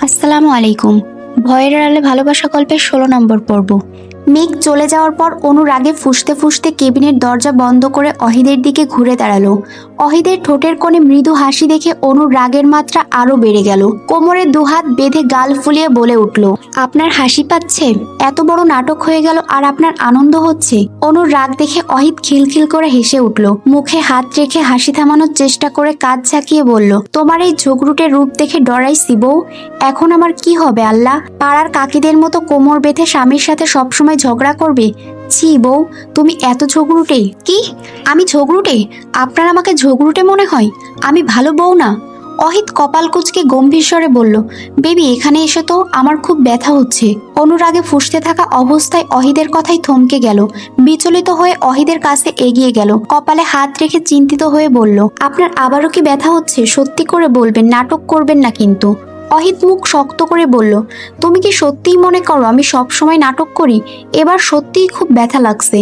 আসসালামু আলাইকুম। ভয়ের আড়ালে ভালোবাসা গল্পের ১৬ নম্বর পর্ব। মেঘ চলে যাওয়ার পর অনু রাগে ফুঁসতে ফুঁসতে কেবিনের দরজা বন্ধ করে অহিদের দিকে ঘুরে দাঁড়ালো। অহিদের ঠোঁটের কোণে মৃদু হাসি দেখে অনুর রাগের মাত্রা আরো বেড়ে গেল। কোমরে দুহাত বেঁধে গাল ফুলিয়ে বলে উঠল, আপনার হাসি পাচ্ছে? এত বড় নাটক হয়ে গেল আর আপনার আনন্দ হচ্ছে? অনুর রাগ দেখে অহিদ খিলখিল করে হেসে উঠল। মুখে হাত রেখে হাসি থামানোর চেষ্টা করে কাঁধ ঝাঁকিয়ে বলল, তোমার এই ঝগড়ুটে রূপ দেখে ডরাইছি বউ। এখন আমার কি হবে আল্লাহ? পাড়ার কাকিদের মতো কোমর বেঁধে স্বামীর সাথে সবসময় ঝগড়া করবে? ছি বউ, তুমি এত ঝগড়ুটে? কি আমি ঝগড়ুটে? আপনার আমাকে ঝগড়ুটে মনে হয়? আমি ভালো বউ না? অহিত কপাল কুঁচকে গম্ভীর স্বরে বলল, বেবি এখানে এসে তো আমার খুব ব্যথা হচ্ছে। অনুরাগে ফুঁসতে থাকা অবস্থায় অহিদের কথাই থমকে গেল। বিচলিত হয়ে অহিদের কাছে এগিয়ে গেল, কপালে হাত রেখে চিন্তিত হয়ে বলল, আপনার আবারও কি ব্যথা হচ্ছে? সত্যি করে বলবেন, নাটক করবেন না কিন্তু। অহিত মুখ শক্ত করে বলল, তুমি কি সত্যিই মনে করো আমি সব সময় নাটক করি? এবার সত্যিই খুব ব্যথা লাগছে।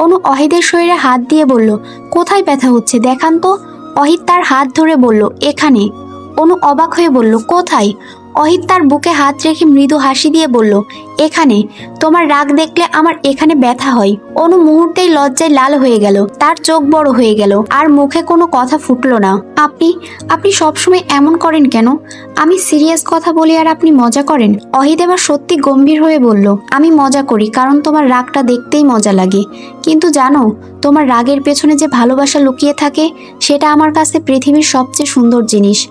অনু অহিদের শরীরে হাত দিয়ে বলল, কোথায় ব্যথা হচ্ছে দেখান তো। অহিত তার হাত ধরে বলল, এখানে। অনু অবাক হয়ে বলল, কোথায়? অহিত তার বুকে হাত রেখে মৃদু হাসি দিয়ে বলল, এখানে। তোমার রাগ দেখলে আমার এখানে ব্যথা হয়। অনু মুহূর্তেই লজ্জায় লাল হয়ে গেল, তার চোখ বড় হয়ে গেল, আর মুখে কোনো কথা ফুটলো না। আপনি আপনি সবসময় এমন করেন কেন? আমি সিরিয়াস কথা বলি আর আপনি মজা করেন। অহিদ এবার সত্যি গম্ভীর হয়ে বলল, আমি মজা করি কারণ তোমার রাগটা দেখতেই মজা লাগে। কিন্তু জানো, তোমার রাগের পেছনে যে ভালোবাসা লুকিয়ে থাকে সেটা আমার কাছে পৃথিবীর সবচেয়ে সুন্দর জিনিস।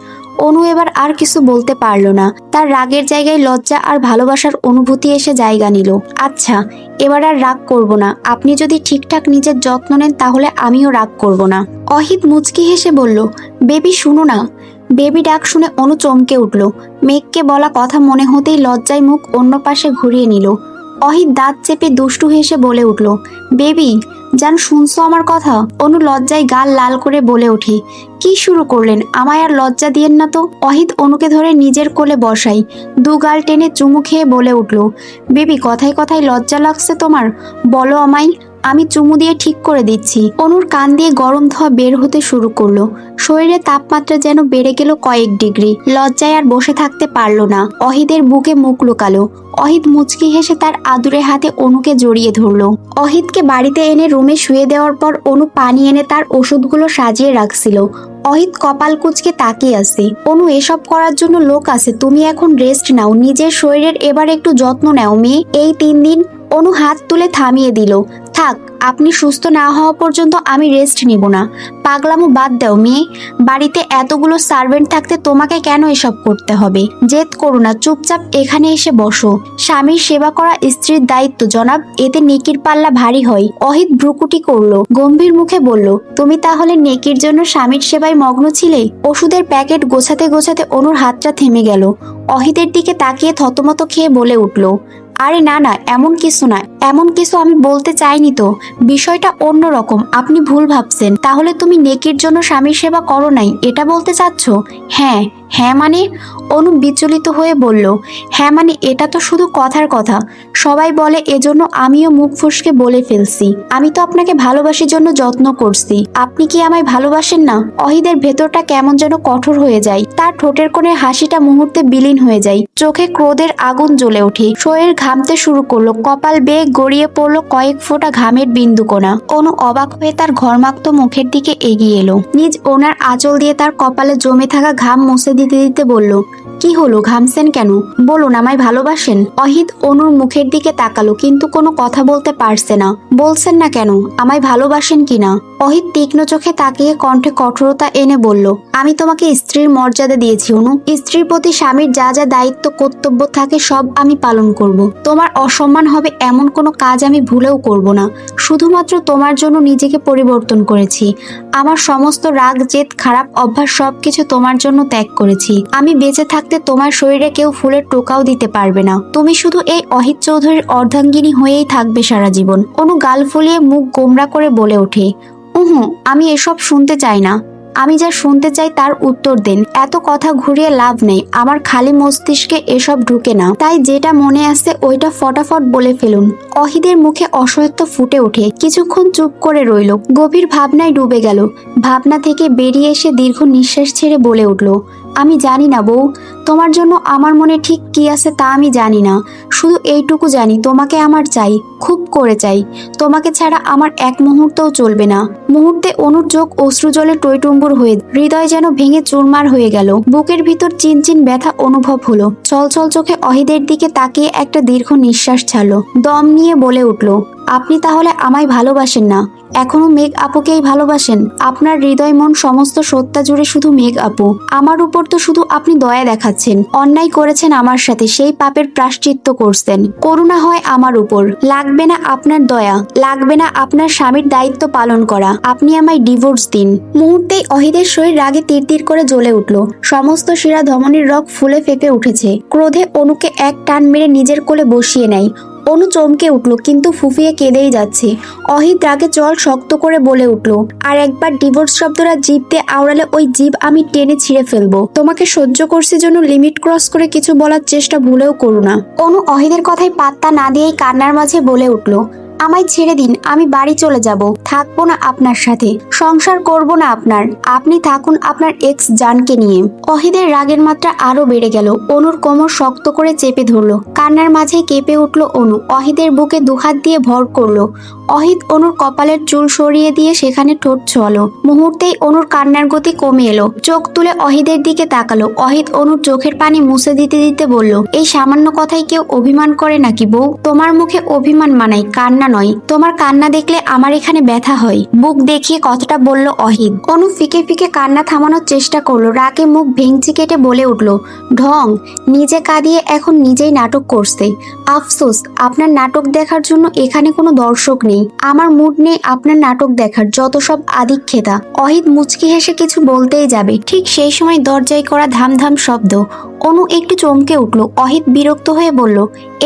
অনু এবার আর কিছু বলতে পারল না। তার রাগের জায়গায় লজ্জা আর ভালোবাসার অনুভূতি এসে জায়গা নিল। আচ্ছা, এবার আর রাগ করব না। আপনি যদি ঠিকঠাক নিজের যত্ন নেন তাহলে আমিও রাগ করব না। অহিত মুচকি হেসে বলল, বেবি শুনো না। বেবি ডাক শুনে অনু চমকে উঠল। মেঘকে বলা কথা মনে হতেই লজ্জায় মুখ অন্য পাশে ঘুরিয়ে নিল। অহিত দাঁত চেপে দুষ্টু হেসে বলে উঠল, বেবি জান, শুনছো আমার কথা? অনু লজ্জায় গাল লাল করে বলে ওঠে, কি শুরু করলেন? আমায় আর লজ্জা দিয়েন না তো। অহিত অনুকে ধরে নিজের কোলে বসাই, দু গাল টেনে চুমু খেয়ে বলে উঠল, বেবি কথায় কথায় লজ্জা লাগছে তোমার? বলো আমায়, আমি চুমু দিয়ে ঠিক করে দিচ্ছি। অনুর কান দিয়ে গরম ধোঁয়া বের হতে শুরু করলো। শরীরে তাপমাত্রা যেন বেড়ে গেল কয়েক ডিগ্রি। লজ্জায় আর বসে থাকতে পারলো না। অহিদের বুকে মুখ লুকালো। অহিদ মুচকি হেসে তার আদুরে হাতে অনুকে জড়িয়ে ধরলো। অহিদকে বাড়িতে এনে রুমে শুয়ে দেওয়ার পর অনু পানি এনে তার ওষুধগুলো সাজিয়ে রাখছিল। অহিদ কপাল কুঁচকে তাকিয়ে আছে। অনু, এসব করার জন্য লোক আছে, তুমি এখন রেস্ট নাও, নিজের শরীরের এবার একটু যত্ন নাও মেয়ে। এই 3 দিন। অনু হাত তুলে থামিয়ে দিল, থাক, আপনি সুস্থ না হওয়া পর্যন্ত আমি রেস্ট নিব না। পাগলামো বাদ দাও মেয়ে। বাড়িতে এতগুলো সার্ভেন্ট থাকতে তোমাকে কেন এসব করতে হবে? জেদ করো না, চুপচাপ এখানে এসে বসো। স্বামীর সেবা করা স্ত্রীর দায়িত্ব জনাব, এতে নেকির পাল্লা ভারী হয়। অহিত ভ্রুকুটি করলো, গম্ভীর মুখে বলল, তুমি তাহলে নেকির জন্য স্বামীর সেবায় মগ্ন ছিলে? ওষুধের প্যাকেট গোছাতে গোছাতে অনুর হাতটা থেমে গেল। অহিতের দিকে তাকিয়ে থতমত খেয়ে বলে উঠল, আরে না না, এমন কিছু না, এমন কিছু আমি বলতে চাইনি তো। বিষয়টা অন্যরকম, আপনি ভুল ভাবছেন। তাহলে তুমি নেকির জন্য স্বামীর সেবা করো নাই, এটা বলতে চাচ্ছ? হ্যাঁ। হ্যাঁ মানে? অনু বিচলিত হয়ে বলল, হ্যাঁ মানে এটা তো শুধু কথার কথা। সবাই বলে, এজন্য আমিও মুখ ফসকে বলে ফেলছি। আমি তো আপনাকে ভালোবাসার জন্য যত্ন করছি। আপনি কি আমায় ভালোবাসেন না? অহিদের ভেতরটা কেমন যেন কঠোর হয়ে যায়। তার ঠোঁটের কোণে হাসিটা মুহূর্তে বিলীন হয়ে যায়। চোখে ক্রোধের আগুন জ্বলে ওঠে। শরীর ঘামতে শুরু করলো। কপাল বেয়ে গড়িয়ে পড়লো কয়েক ফোঁটা ঘামের বিন্দুকণা। অনু অবাক হয়ে তার ঘর্মাক্ত মুখের দিকে এগিয়ে এলো। নিজ ওনার আঁচল দিয়ে তার কপালে জমে থাকা ঘাম মুছে দিতে দিতে বলল, কি হলো, ঘামছেন কেন? বলুন, আমায় ভালোবাসেন? অহিদ অনুর মুখের দিকে তাকালো, কিন্তু কোনো কথা বলতে পারছে না। বলছেন না কেন, আমায় ভালোবাসেন কিনা? অহিদ তীক্ষ্ণ চোখে তাকিয়ে কণ্ঠে কঠোরতা এনে বলল, আমি তোমাকে স্ত্রীর মর্যাদা দিয়েছি অনু। স্ত্রীর প্রতি স্বামীর যা যা দায়িত্ব কর্তব্য থাকে সব আমি পালন করব। তোমার অসম্মান হবে এমন কোনো কাজ আমি ভুলেও করব না। শুধুমাত্র তোমার জন্য নিজেকে পরিবর্তন করেছি। আমার সমস্ত রাগ, জেদ, খারাপ অভ্যাস সবকিছু তোমার জন্য ত্যাগ করেছি। আমি বেঁচে থাকতে তোমার শরীরে কেউ ফুলের টোকাও দিতে পারবে না। তুমি শুধু এই অহিত চৌধুরীর অর্ধাঙ্গিনী হয়েই থাকবে সারা জীবন। অনু গাল ফুলিয়ে মুখ গোমরা করে বলে ওঠে, আমি এসব শুনতে চাই না। আমি যা শুনতে চাই তার উত্তর দেন। এত কথা ঘুরিয়ে লাভ নেই, আমার খালি মস্তিষ্কে এসব ঢুকে না। তাই যেটা মনে আছে ওইটা ফটাফট বলে ফেলুন। অহিদের মুখে অসহায়ত্ব ফুটে ওঠে। কিছুক্ষণ চুপ করে রইল, গভীর ভাবনায় ডুবে গেল। ভাবনা থেকে বেরিয়ে এসে দীর্ঘ নিঃশ্বাস ছেড়ে বলে উঠল, আমি জানি না বউ, তোমার জন্য আমার মনে ঠিক কি আছে তা আমি জানি না, শুধু এইটুকু জানি তোমাকে আমার চাই, খুব করে চাই। তোমাকে ছাড়া আমার এক মুহূর্তও চলবে না। মুহূর্তে অনুর চোখ অশ্রু জলে টইটুম্বুর হয়ে, হৃদয় যেন ভেঙে চুরমার হয়ে গেল। বুকের ভিতর চিনচিন ব্যথা অনুভব হলো। চলচল চোখে অহিদের দিকে তাকিয়ে একটা দীর্ঘ নিঃশ্বাস ছাড়লো। দম নিয়ে বলে উঠল, আপনি তাহলে আমায় ভালোবাসেন না, এখনো মেঘ আপুকেই ভালোবাসেন? আপনার হৃদয় মন সমস্ত সত্তা জুড়ে শুধু মেঘ আপু। আমার উপর তো শুধু আপনি দয়া দেখাচ্ছেন। অন্যায় করেছেন আমার সাথে, সেই পাপের প্রায়শ্চিত্ত করছেন। করুণা হয় আমার উপর। লাগবে না আপনার দয়া, লাগবে না আপনার স্বামীর দায়িত্ব পালন করা। আপনি আমায় ডিভোর্স দিন। মুহূর্তেই অহিদের শরীর রাগে তীর করে জ্বলে উঠল। সমস্ত শিরা ধমনীর রগ ফুলে ফেপে উঠেছে। ক্রোধে অনুকে এক টান মেরে নিজের কোলে বসিয়ে নেয়। অনু চমকে উঠল, কিন্তু ফুফিয়ে কেঁদেই যাচ্ছে। অহিদ রাগে জল শক্ত করে বলে উঠল, আর একবার ডিভোর্স শব্দটা জিভ দিয়ে আওড়ালে ওই জিভ আমি টেনে ছিঁড়ে ফেলবো। তোমাকে সহ্য করছি জন্য লিমিট ক্রস করে কিছু বলার চেষ্টা ভুলেও করো না। অনু অহিদের কথায় পাত্তা না দিয়েই কান্নার মাঝে বলে উঠল, আমায় ছেড়ে দিন, আমি বাড়ি চলে যাব, থাকবো না আপনার সাথে, সংসার করব না আপনার। আপনি থাকুন আপনার এক্স জানকে নিয়ে। অহিদের রাগের মাত্রা আরো বেড়ে গেল। অনুর কোমর শক্ত করে চেপে ধরলো। কান্নার মাঝে কেঁপে উঠল অনু। অহিদের বুকে দুহাত দিয়ে ভর করলো। অহিদ অনুর কপালের চুল সরিয়ে দিয়ে সেখানে ঠোঁট ছোঁয়ালো। মুহূর্তেই অনুর কান্নার গতি কমে এলো। চোখ তুলে অহিদের দিকে তাকালো। অহিদ অনুর চোখের পানি মুছে দিতে দিতে বলল, এই সামান্য কথায় কেউ অভিমান করে নাকি বউ? তোমার মুখে অভিমান মানাই, কান্না নয়। তোমার কান্না দেখলে আমার এখানে ব্যথা হয়। বুক দেখিয়ে কথাটা বলল অহিদ। অনু ফিকে ফিকে কান্না থামানোর চেষ্টা করলো। রাগে মুখ ভেঙচি কেটে বলে উঠল, ঢং, নিজে কাঁদিয়ে এখন নিজেই নাটক করছে। আফসোস, আপনার নাটক দেখার জন্য এখানে কোনো দর্শক নেই। আমার মুড নেই আপনার নাটক দেখার, যত সব আদিক্ষেতা। অহিদ মুচকি হেসে কিছু বলতেই যাবে, ঠিক সেই সময় দরজায় করা ধামধাম শব্দ। অনু একটু চমকে উঠল। অহিদ বিরক্ত হয়ে বলল,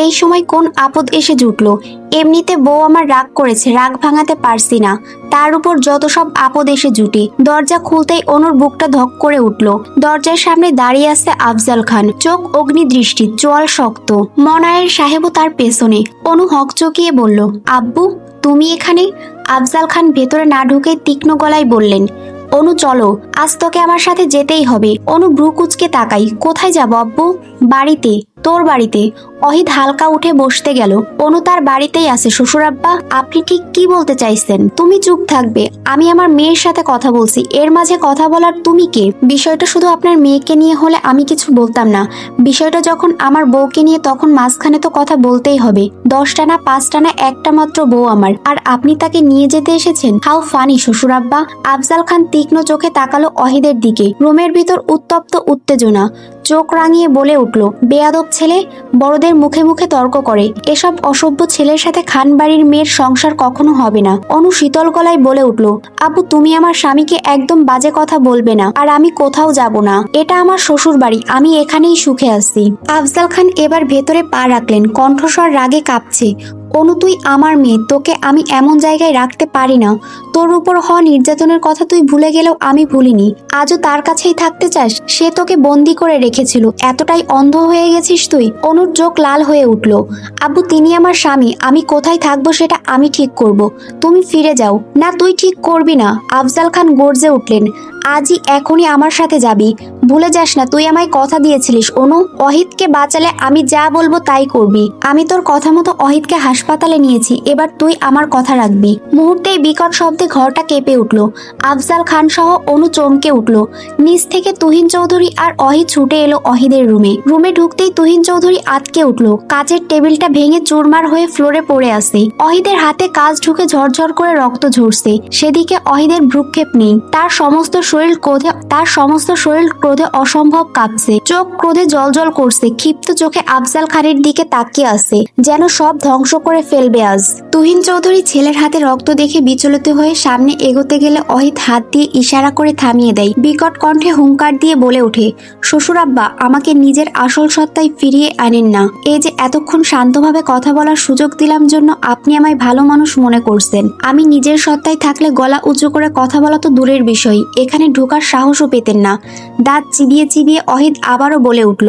এই সময় কোন আপদ এসে জুটলো? এমনিতে বউ আমার রাগ করেছে, রাগ ভাঙাতে পারছি না, তার উপর যত সব আপদ এসে জুটে। দরজা খুলতেই অনুর বুকটা ধক করে উঠল। দরজার সামনে দাঁড়িয়ে আছে আফজাল খান, চোখ অগ্নিদৃষ্টি, চোয়াল শক্ত। মনায়ের সাহেবও তার পেছনে। অনু হকচকিয়ে বলল, আব্বু তুমি এখানে? আফজাল খান ভেতরে না ঢুকে তীক্ষ্ণ গলায় বললেন, অনু চলো, আজ তোকে আমার সাথে যেতেই হবে। অনু ভ্রু কুচকে তাকাই, কোথায় যাব আব্বু? বাড়িতে। তোর বাড়িতে? অহিদ হালকা উঠে বসতে গেল। অনু তার বাড়িতেই আছে শ্বশুর আব্বা। আপনি ঠিক কি বলতে চাইছেন? তুমি চুপ থাকবে, আমি আমার মেয়ের সাথে কথা বলছি, এর মাঝে কথা বলার তুমি কে? বিষয়টা শুধু আপনার মেয়েকে নিয়ে হলে আমি কিছু বলতাম না, বিষয়টা যখন আমার বউকে নিয়ে তখন মাঝখানে তো কথা বলতেই হবে। 10টা না 5টা না, একটা মাত্র বউ আমার, আর আপনি তাকে নিয়ে যেতে এসেছেন? হাউ ফানি শ্বশুর আব্বা। আফজাল খান তীক্ষ্ণ চোখে তাকালো অহিদের দিকে। রুমের ভিতর উত্তপ্ত উত্তেজনা। চোখ রাঙিয়ে বলে উঠল, বেয়াদব ছেলে, বড়দের মুখে মুখে তর্ক করে। এসব অসভ্য ছেলের সাথে খান বাড়ির মেয়ের সংসার কখনো হবে না। অনু শীতল গলায় বলে উঠল, আপু তুমি আমার স্বামীকে একদম বাজে কথা বলবে না, আর আমি কোথাও যাব না। এটা আমার শ্বশুর বাড়ি, আমি এখানেই সুখে আছি। আফজাল খান এবার ভেতরে পা রাখলেন, কণ্ঠস্বর রাগে কাঁপছে। অনু তুই আমার মেয়ে, তোকে আমি এমন জায়গায় রাখতে পারি না। তোর উপর হওয়া নির্যাতনের কথা তুই ভুলে গেলেও আমি ভুলিনি। আজও তার কাছেই থাকতে চাস? সে তোকে বন্দি করে রেখেছিল, এতটাই অন্ধ হয়ে গেছিস তুই? অনুর চোখ লাল হয়ে উঠল। আব্বু তিনি আমার স্বামী, আমি কোথায় থাকবো সেটা আমি ঠিক করব। তুমি ফিরে যাও। না তুই ঠিক করবি না। আফজাল খান গর্জে উঠলেন, আজই এখনই আমার সাথে যাবি। ভুলে যাস না তুই আমায় কথা দিয়েছিলিস। অনু, অহিদকে বাঁচালে আমি যা বলবো তাই করবি। আমি তোর কথা মতো অহিদকে হাসপাতালে নিয়েছি, এবার তুই আমার কথা রাখবি। মুহূর্তেই বিকট শব্দে ঘরটা কেঁপে উঠল। আফজাল খান সহ অনু চমকে উঠল। নিচ থেকে তুহিন চৌধুরী আর অহিদ ছুটে এলো অহিদের রুমে। রুমে ঢুকতেই তুহিন চৌধুরী আটকে উঠল। কাচের টেবিলটা ভেঙে চুরমার হয়ে ফ্লোরে পড়ে আছে। অহিদের হাতে কাচ ঢুকে ঝরঝর করে রক্ত ঝরছে। সেদিকে অহিদের ভ্রুক্ষেপ নেই। তার সমস্ত শরীর ক্রোধে অসম্ভব কাঁপছে। চোখ ক্রোধে জলজল করছে। ক্ষিপ্ত চোখে আফজাল খানের দিকে তাকিয়ে আছে, যেন সব ধ্বংস করে ফেলবে আজ। তুহিন চৌধুরী ছেলের হাতে রক্ত দেখে বিচলিত হয়ে সামনে এগোতে গেলে অহিদ হাত দিয়ে ইশারা করে থামিয়ে দেয়। বিকট কণ্ঠে হুঙ্কার দিয়ে বলে ওঠে, শ্বশুর আব্বা আমাকে নিজের আসল সত্তায় ফিরিয়ে আনেন না। এই যে এতক্ষণ শান্তভাবে কথা বলার সুযোগ দিলাম জন্য আপনি আমায় ভালো মানুষ মনে করছেন। আমি নিজের সত্তায় থাকলে গলা উঁচু করে কথা বলা তো দূরের বিষয়, এখানে ঢোকার সাহসও পেতেন না। দাঁত চিবিয়ে চিবিয়ে অহিদ আবারও বলে উঠল,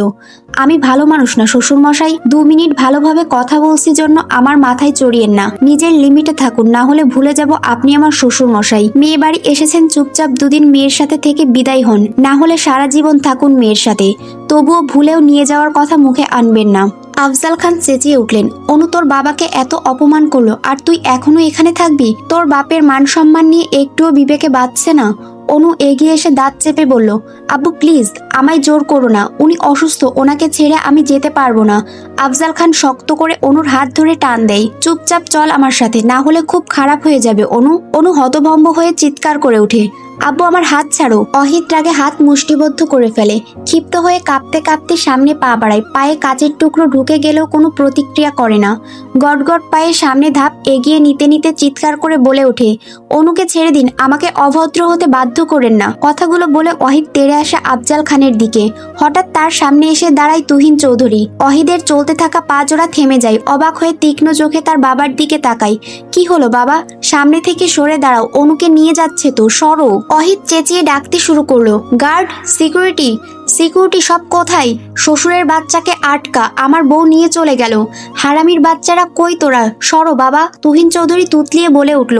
আমি ভালো মানুষ না শ্বশুর মশাই। 2 মিনিট ভালোভাবে কথা বলছি জন্য আমার মাথায় চড়িয়েন না, নিজের লিমিটে থাকুন, না হলে ভুলে যাব আপনি আমার শ্বশুর মশাই। মেয়ে বাড়ি এসেছেন, চুপচাপ 2 দিন মেয়ের সাথে থেকে বিদায় হন, না হলে সারা জীবন থাকুন মেয়ের সাথে। তবুও ভুলেও নিয়ে যাওয়ার কথা মুখে আনবেন না। আফজাল খান চেঁচিয়ে উঠলেন, অনু তোর বাবাকে এত অপমান করলো আর তুই এখনো এখানে থাকবি? তোর বাপের মান সম্মান নিয়ে একটুও বিবেকে বাঁচছে না? অনু এগিয়ে এসে দাঁত চেপে বলল, আব্বু প্লিজ আমায় জোর করো না, উনি অসুস্থ, ওনাকে ছেড়ে আমি যেতে পারবো না। আফজাল খান শক্ত করে অনুর হাত ধরে টান দেয়। চুপচাপ চল আমার সাথে, না হলে খুব খারাপ হয়ে যাবে। অনু হতভম্ব হয়ে চিৎকার করে ওঠে, আব্বু আমার হাত ছাড়ো। অহিত রাগে হাত মুষ্টিবদ্ধ করে ফেলে। ক্ষিপ্ত হয়ে কাঁপতে কাঁপতে সামনে পা বাড়ায়। পায়ে কাচের টুকরো ঢুকে গেলেও কোনো প্রতিক্রিয়া করে না। গটগট পায়ে সামনে ধাপ এগিয়ে নিতে নিতে চিৎকার করে বলে ওঠে, অনুকে ছেড়ে দিন, আমাকে অভদ্র হতে বাধ্য করেন না। কথাগুলো বলে অহিত তেড়ে আসে আফজাল খানের দিকে। হঠাৎ তার সামনে এসে দাঁড়ায় তুহিন চৌধুরী। অহিদের চলতে থাকা পা জোড়া থেমে যায়। অবাক হয়ে তীক্ষ্ণ চোখে তার বাবার দিকে তাকায়। কি হলো বাবা? সামনে থেকে সরে দাঁড়াও, অনুকে নিয়ে যাচ্ছে তো, সরো। অহিত চেঁচিয়ে ডাকতে শুরু করলো, গার্ড, সিকিউরিটি, সিকিউরিটি সব কোথায়? শ্বশুরের বাচ্চাকে আটকা, আমার বউ নিয়ে চলে গেল। হারামির বাচ্চারা কই তোরা? সরো বাবা। তুহিন চৌধুরী তুতলিয়ে বলে উঠল,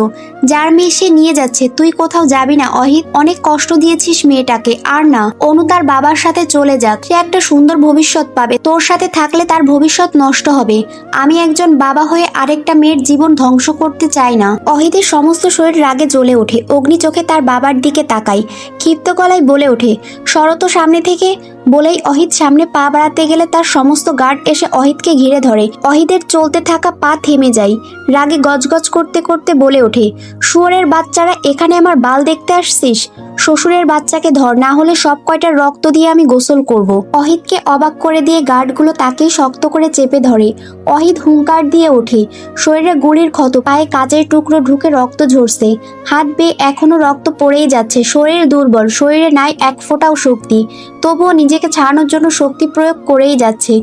যার মেয়ে সে নিয়ে যাচ্ছে, তুই কোথাও যাবি না অহিত। অনেক কষ্ট দিয়েছিস মেয়েটাকে, আর না, অনু তার বাবার সাথে চলে যাক, সে একটা সুন্দর ভবিষ্যৎ পাবে। তোর সাথে থাকলে তার ভবিষ্যৎ নষ্ট হবে। আমি একজন বাবা হয়ে আরেকটা মেয়ের জীবন ধ্বংস করতে চাই না। অহিতের সমস্ত শরীর রাগে জ্বলে ওঠে। অগ্নি চোখে তার বাবার দিকে তাকায়। ক্ষিপ্ত গলায় বলে ওঠে, শরত সামনে থেকে। বলেই অহিত সামনে পা বাড়াতে গেলে তার সমস্ত গার্ড এসে অহিতকে ঘিরে ধরে। অহিতের চলতে থাকা পা থেমে যায়। রাগে গজগজ করতে করতে বলে ওঠে, শুয়োরের বাচ্চারা, এখানে আমার বাল দেখতে আসছিস? শ্বশুরের বাচ্চাকে ধর, না হলে সব কয়টার রক্ত দিয়ে আমি গোসল করব। অহিতকে অবাক করে দিয়ে গার্ডগুলো তাকে শক্ত করে চেপে ধরে। অহিত হুঙ্কার দিয়ে ওঠে। শরীরে গুড়ির ক্ষত, পায়ে কাচের টুকরো ঢুকে রক্ত ঝরছে। হাত বেয়ে এখনো রক্ত পড়েই যাচ্ছে। শরীর দুর্বল, শরীরে নাই এক ফোঁটাও শক্তি, তবুও নিজেকে ছাড়ানোর জন্য শক্তি প্রয়োগ করেই যাচ্ছে।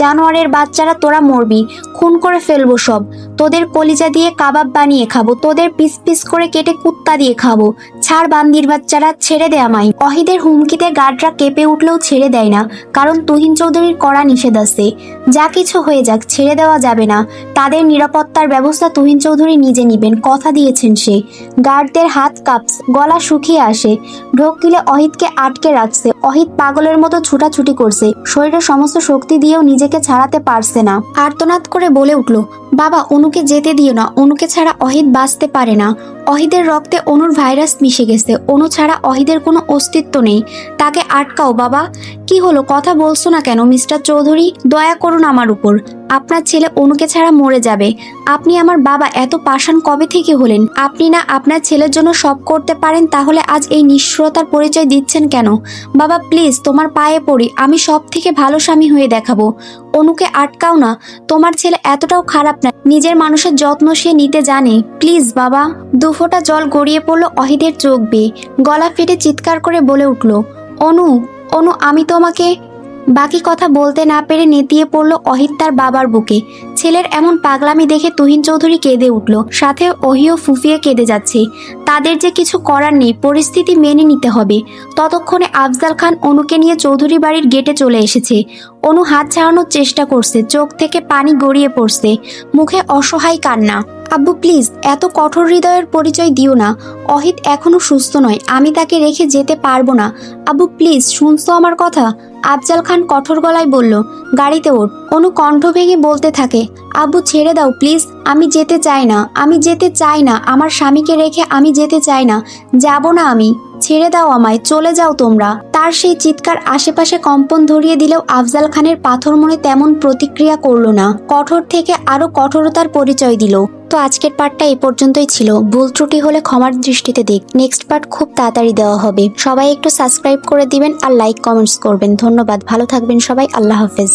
জানোয়ারের বাচ্চারা, তোরা মরবি, খুন করে ফেলবো সব। তোদের কলিজা দিয়ে কাবাব বানিয়ে খাবো, তোদের পিস পিস করে কেটে কুত্তা দিয়ে খাবো। ছাড় বান্দির বাচ্চারা, ছেড়ে দে আমায়। অহিদের হুমকিতে গার্ডরা কেঁপে উঠলেও ছেড়ে দেয় না, কারণ তুহিন চৌধুরীর কড়া নিষেধ আছে। যা কিছু হয়ে যাক, ছেড়ে দেওয়া যাবে না। তাদের নিরাপত্তার ব্যবস্থা তুহিন চৌধুরী নিজে নিবেন, কথা দিয়েছেন সে। গার্ডদের হাত কাঁপছে, গলা শুকিয়ে আসে। ঢোক গিলে অহিতকে আটকে রাখছে। অহিত পাগলের মতো ছুটাছুটি করছে। শরীরে সমস্ত শক্তি দিয়েও নিজেকে ছাড়াতে পারছে না। আর্তনাদ করে বলে উঠল, বাবা অনুকে যেতে দিও না, অনুকে ছাড়া অহিত বাঁচতে পারে না। অহিদের রক্তে অনুর ভাইরাস মিশে গেছে। অনু ছাড়া অহিদের কোনো অস্তিত্ব নেই। তাকে আটকাও বাবা। কি হলো, কথা বলছো না কেন মিস্টার চৌধুরী? দয়া করুন আমার উপর। আপনার ছেলে অনুকে ছাড়া মরে যাবে। আপনি আমার বাবা, এত পাষাণ কবে থেকে হলেন? আপনি না আপনার ছেলের জন্য সব করতে পারেন, তাহলে আজ এই নিষ্ঠুরতার পরিচয় দিচ্ছেন কেন? বাবা প্লিজ, তোমার পায়ে পড়ি, আমি সব থেকে ভালো স্বামী হয়ে দেখাবো। অনুকে আটকাও না। তোমার ছেলে এতটাও খারাপ না, নিজের মানুষের যত্ন সে নিতে জানে। প্লিজ বাবা। 2 ফোঁটা জল গড়িয়ে পড়লো অহিদের চোখ বেয়ে। গলা ফেটে চিৎকার করে বলে উঠল, অনু, অনু আমি তোমাকে। বাকি কথা বলতে না পেরে নেতিয়ে পড়ল অহিত তার বাবার বুকে। ছেলের এমন পাগলামি দেখে তুহিন চৌধুরী কেঁদে উঠল, সাথে ওহিও ফুফিয়ে কেঁদে যাচ্ছে। তাদের যে কিছু করার নেই, পরিস্থিতি মেনে নিতে হবে। ততক্ষণে আফজাল খান অনুকে নিয়ে চৌধুরী বাড়ির গেটে চলে এসেছে। অনু হাত ছাড়ানোর চেষ্টা করছে, চোখ থেকে পানি গড়িয়ে পড়ছে, মুখে অসহায় কান্না। আব্বু প্লিজ, এত কঠোর হৃদয়ের পরিচয় দিও না। অহিত এখনো সুস্থ নয়, আমি তাকে রেখে যেতে পারবো না। আব্বু প্লিজ, শুনছো আমার কথা? আফজাল খান কঠোর গলায় বলল, গাড়িতে ওঠ। অনু কণ্ঠ ভেঙে বলতে থাকে, আব্বু ছেড়ে দাও প্লিজ, আমি যেতে চাই না, আমি যেতে চাই না, আমার স্বামীকে রেখে আমি যেতে চাই না, যাব না আমি, ছেড়ে দাও আমায়, চলে যাও তোমরা। তার সেই চিৎকার আশেপাশে কম্পন ধরিয়ে দিলেও আফজাল খানের পাথর মনে তেমন প্রতিক্রিয়া করলো না। কঠোর থেকে আরো কঠোরতার পরিচয় দিল। তো আজকের পার্টটা এই পর্যন্তই ছিল। ভুল ত্রুটি হলে ক্ষমার দৃষ্টিতে দেখ। নেক্সট পার্ট খুব তাড়াতাড়ি দেওয়া হবে। সবাই একটু সাবস্ক্রাইব করে দিবেন আর লাইক কমেন্টস করবেন। ধন্যবাদ, ভালো থাকবেন সবাই, আল্লাহ হাফেজ।